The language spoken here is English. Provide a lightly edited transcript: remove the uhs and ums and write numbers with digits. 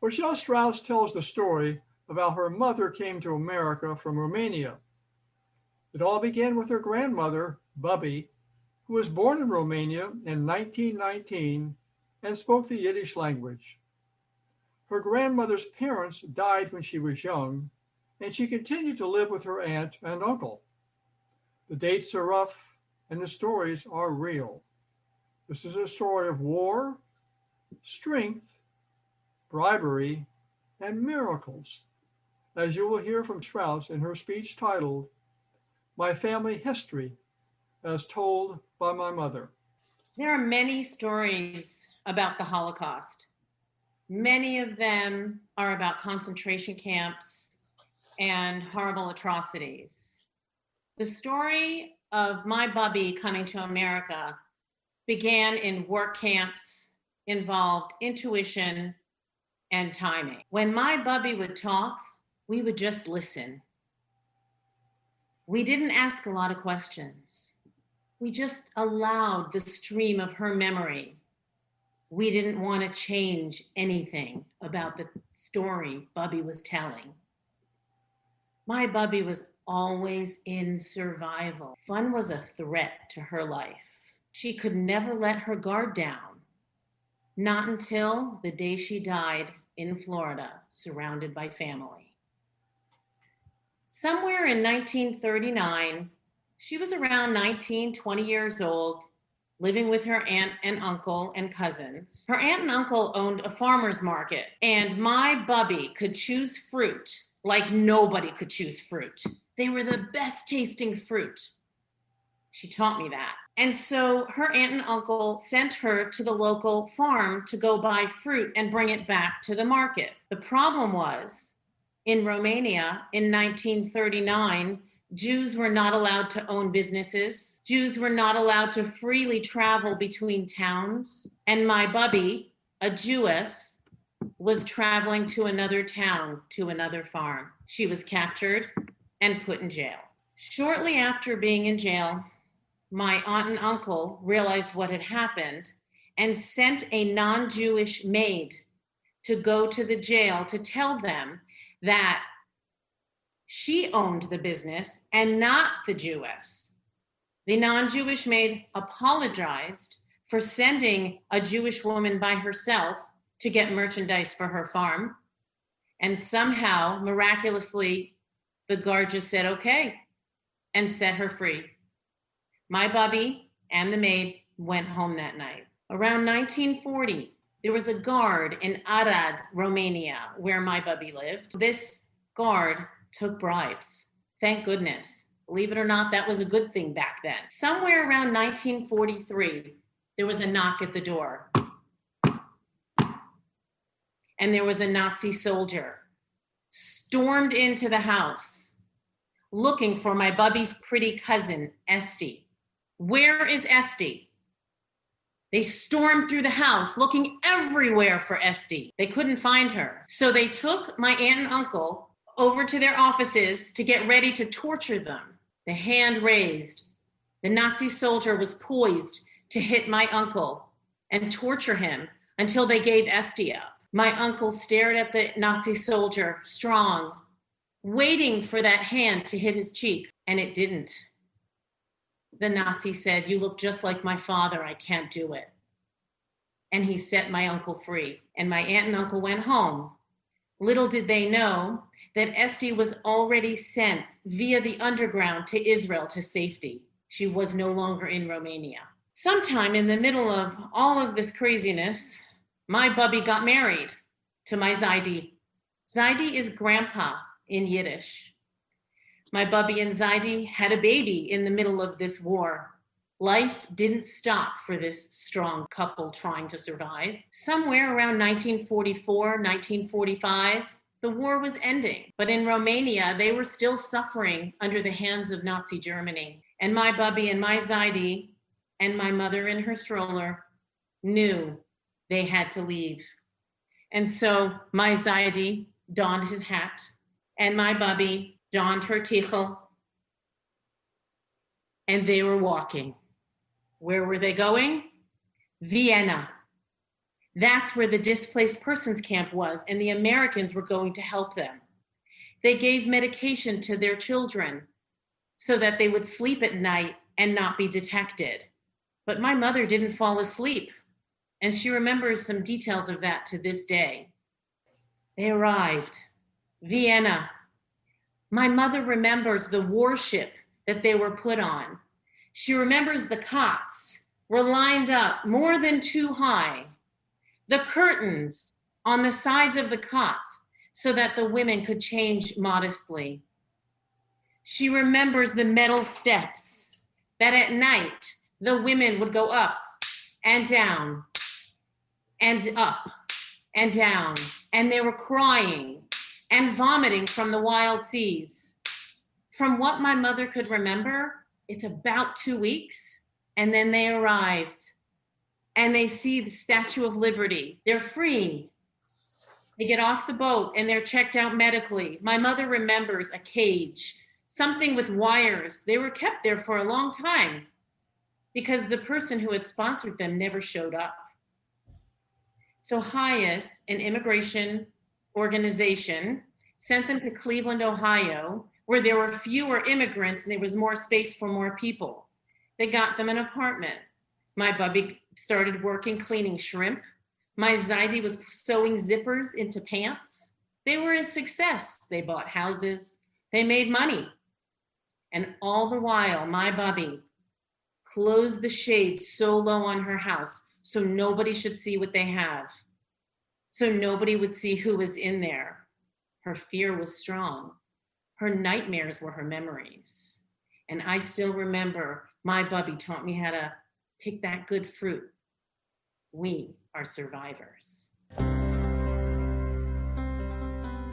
Rochelle Strauss tells the story of how her mother came to America from Romania. It all began with her grandmother, Bubby, who was born in Romania in 1919 and spoke the Yiddish language. Her grandmother's parents died when she was young, and she continued to live with her aunt and uncle. The dates are rough, and the stories are real. This is a story of war, strength, bribery, and miracles, as you will hear from Strauss in her speech titled, My Family History as Told by My Mother. There are many stories about the Holocaust. Many of them are about concentration camps and horrible atrocities. The story of my Bubby coming to America began in work camps, involved intuition and timing. When my Bubby would talk, we would just listen. We didn't ask a lot of questions. We just allowed the stream of her memory. We didn't want to change anything about the story Bubby was telling. My Bubby was always in survival. Fun was a threat to her life. She could never let her guard down, not until the day she died in Florida, surrounded by family. Somewhere in 1939, she was around 19, 20 years old, living with her aunt and uncle and cousins. Her aunt and uncle owned a farmer's market, and my Bubby could choose fruit like nobody could choose fruit. They were the best tasting fruit. She taught me that. And so her aunt and uncle sent her to the local farm to go buy fruit and bring it back to the market. The problem was, in Romania in 1939, Jews were not allowed to own businesses. Jews were not allowed to freely travel between towns. And my Bubby, a Jewess, was traveling to another town, to another farm. She was captured and put in jail. Shortly after being in jail, my aunt and uncle realized what had happened and sent a non-Jewish maid to go to the jail to tell them that she owned the business and not the Jewess. The non-Jewish maid apologized for sending a Jewish woman by herself to get merchandise for her farm. And somehow, miraculously, the guard just said, okay, and set her free. My Bubby and the maid went home that night. Around 1940, there was a guard in Arad, Romania, where my Bubby lived. This guard took bribes. Thank goodness. Believe it or not, that was a good thing back then. Somewhere around 1943, there was a knock at the door. And there was a Nazi soldier stormed into the house looking for my Bubby's pretty cousin, Esty. Where is Esty? They stormed through the house looking everywhere for Esty. They couldn't find her. So they took my aunt and uncle over to their offices to get ready to torture them. The hand raised. The Nazi soldier was poised to hit my uncle and torture him until they gave Esty up. My uncle stared at the Nazi soldier, strong, waiting for that hand to hit his cheek, and it didn't. The Nazi said, "You look just like my father, I can't do it." And he set my uncle free, and my aunt and uncle went home. Little did they know that Esty was already sent via the underground to Israel to safety. She was no longer in Romania. Sometime in the middle of all of this craziness, my Bubby got married to my Zaidi. Zaidi is grandpa in Yiddish. My Bubby and Zaidi had a baby in the middle of this war. Life didn't stop for this strong couple trying to survive. Somewhere around 1944, 1945, the war was ending. But in Romania, they were still suffering under the hands of Nazi Germany. And my Bubby and my Zaidi and my mother in her stroller knew they had to leave. And so my Zaidi donned his hat and my Bubby donned her tichel, and they were walking. Where were they going? Vienna. That's where the displaced persons camp was, and the Americans were going to help them. They gave medication to their children so that they would sleep at night and not be detected. But my mother didn't fall asleep, and she remembers some details of that to this day. They arrived, Vienna. My mother remembers the warship that they were put on. She remembers the cots were lined up more than 2 high, the curtains on the sides of the cots so that the women could change modestly. She remembers the metal steps that at night the women would go up and down and up and down, and they were crying and vomiting from the wild seas. From what my mother could remember, it's about 2 weeks, and then they arrived and they see the Statue of Liberty. They're free. They get off the boat and they're checked out medically. My mother remembers a cage, something with wires. They were kept there for a long time because the person who had sponsored them never showed up. So HIAS, an immigration organization, sent them to Cleveland, Ohio, where there were fewer immigrants and there was more space for more people. They got them an apartment. My bubby started working cleaning shrimp. My Zaidi was sewing zippers into pants. They were a success. They bought houses. They made money. And all the while, my bubby closed the shades so low on her house so nobody should see what they have. So nobody would see who was in there. Her fear was strong. Her nightmares were her memories. And I still remember my bubby taught me how to pick that good fruit. We are survivors.